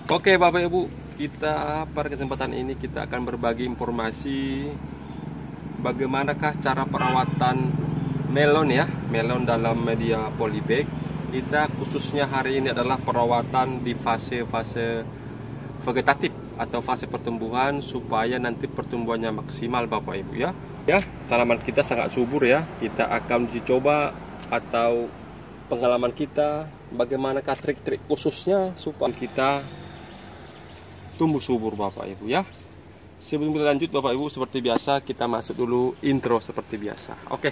Oke Bapak Ibu, kita pada kesempatan ini kita akan berbagi informasi bagaimanakah cara perawatan melon ya, melon dalam media polybag. Kita khususnya hari ini adalah perawatan di fase-fase vegetatif atau fase pertumbuhan supaya nanti pertumbuhannya maksimal Bapak Ibu ya. Ya, tanaman kita sangat subur ya. Kita akan uji coba atau pengalaman kita bagaimanakah trik-trik khususnya supaya kita tumbuh subur Bapak Ibu ya. Sebelum kita lanjut Bapak Ibu, seperti biasa kita masuk dulu intro seperti biasa. Oke.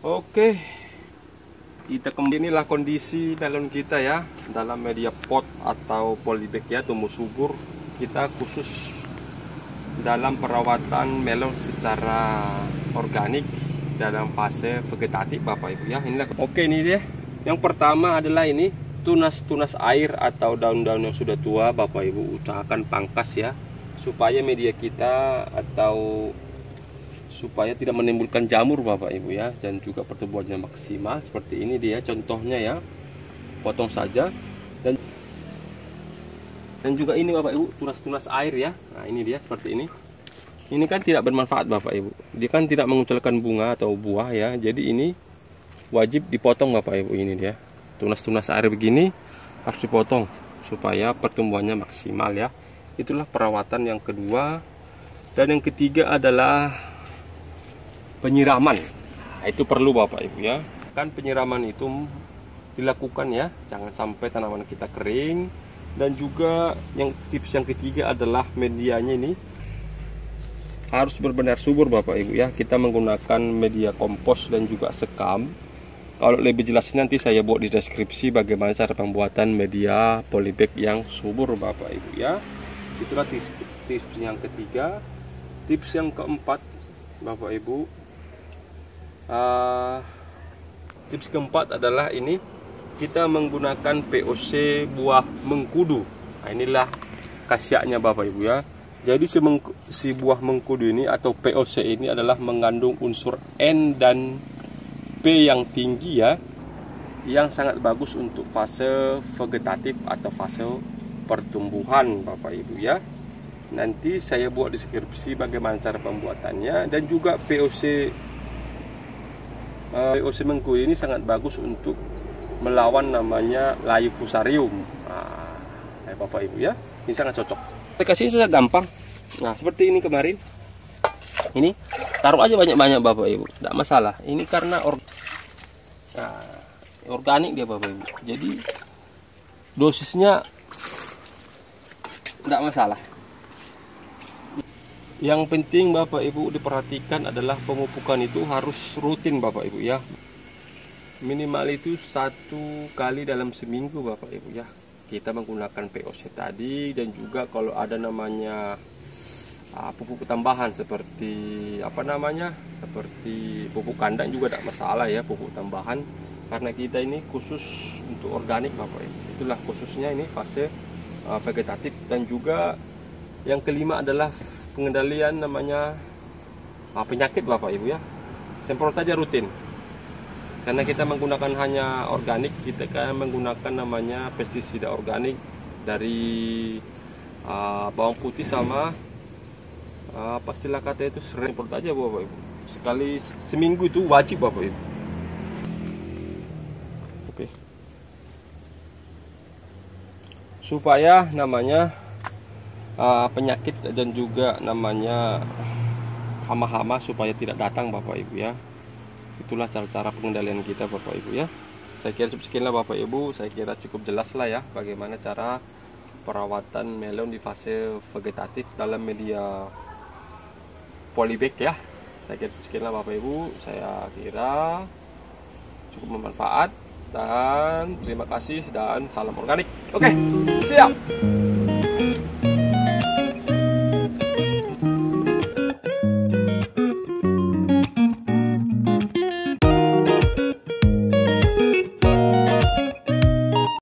Oke. Kita kembali, inilah kondisi melon kita ya dalam media pot atau polybag ya, tumbuh subur. Kita khusus dalam perawatan melon secara organik dalam fase vegetatif Bapak Ibu ya. Inilah. Oke, ini dia. Yang pertama adalah ini tunas-tunas air atau daun-daun yang sudah tua Bapak Ibu usahakan pangkas ya, supaya media kita atau supaya tidak menimbulkan jamur Bapak Ibu ya, dan juga pertumbuhannya maksimal. Seperti ini dia contohnya ya, potong saja. Dan juga ini Bapak Ibu tunas-tunas air ya. Nah ini dia seperti ini. Ini kan tidak bermanfaat Bapak Ibu, dia kan tidak menguncurkan bunga atau buah ya, jadi ini wajib dipotong Bapak Ibu. Ini dia tunas-tunas air begini harus dipotong supaya pertumbuhannya maksimal ya. Itulah perawatan yang kedua. Dan yang ketiga adalah penyiraman. Nah, itu perlu Bapak Ibu ya. Kan penyiraman itu dilakukan ya, jangan sampai tanaman kita kering. Dan juga tips yang ketiga adalah medianya ini harus benar-benar subur Bapak Ibu ya. Kita menggunakan media kompos dan juga sekam. Kalau lebih jelasnya nanti saya buat di deskripsi bagaimana cara pembuatan media polybag yang subur Bapak Ibu ya. Itulah tips yang ketiga. Tips yang keempat Bapak Ibu, tips keempat adalah ini, kita menggunakan POC buah mengkudu. Nah inilah khasiatnya Bapak Ibu ya. Jadi si buah mengkudu ini atau POC ini adalah mengandung unsur N dan P yang tinggi ya, yang sangat bagus untuk fase vegetatif atau fase pertumbuhan Bapak Ibu ya. Nanti saya buat deskripsi bagaimana cara pembuatannya. Dan juga POC mengkudu ini sangat bagus untuk melawan namanya layu fusarium. Nah, Bapak Ibu ya, ini sangat cocok. Aplikasinya sangat gampang. Nah, seperti ini kemarin. Ini taruh aja banyak-banyak Bapak Ibu, tidak masalah. Ini karena organik dia Bapak Ibu. Jadi dosisnya tidak masalah. Yang penting Bapak Ibu diperhatikan adalah pemupukan itu harus rutin Bapak Ibu ya. Minimal itu 1 kali dalam seminggu Bapak Ibu ya. Kita menggunakan POC tadi, dan juga kalau ada namanya pupuk tambahan seperti seperti pupuk kandang juga tidak masalah ya, pupuk tambahan, karena kita ini khusus untuk organik Bapak Ibu. Itulah khususnya ini fase vegetatif. Dan juga yang kelima adalah pengendalian namanya penyakit Bapak Ibu ya. Semprot aja rutin. Karena kita menggunakan hanya organik, kita kan menggunakan namanya pestisida organik dari bawang putih sama pastilah kata itu sering. Semprot aja Bapak Ibu. Sekali seminggu itu wajib Bapak Ibu. Oke. Supaya namanya penyakit dan juga namanya hama-hama supaya tidak datang Bapak Ibu ya. Itulah cara-cara pengendalian kita Bapak Ibu ya. Saya kira cukup sekian lah Bapak Ibu. Saya kira cukup jelas lah ya bagaimana cara perawatan melon di fase vegetatif dalam media polybag ya. Saya kira cukup sekian lah Bapak Ibu. Saya kira cukup bermanfaat, dan terima kasih dan salam organik. Oke, siap.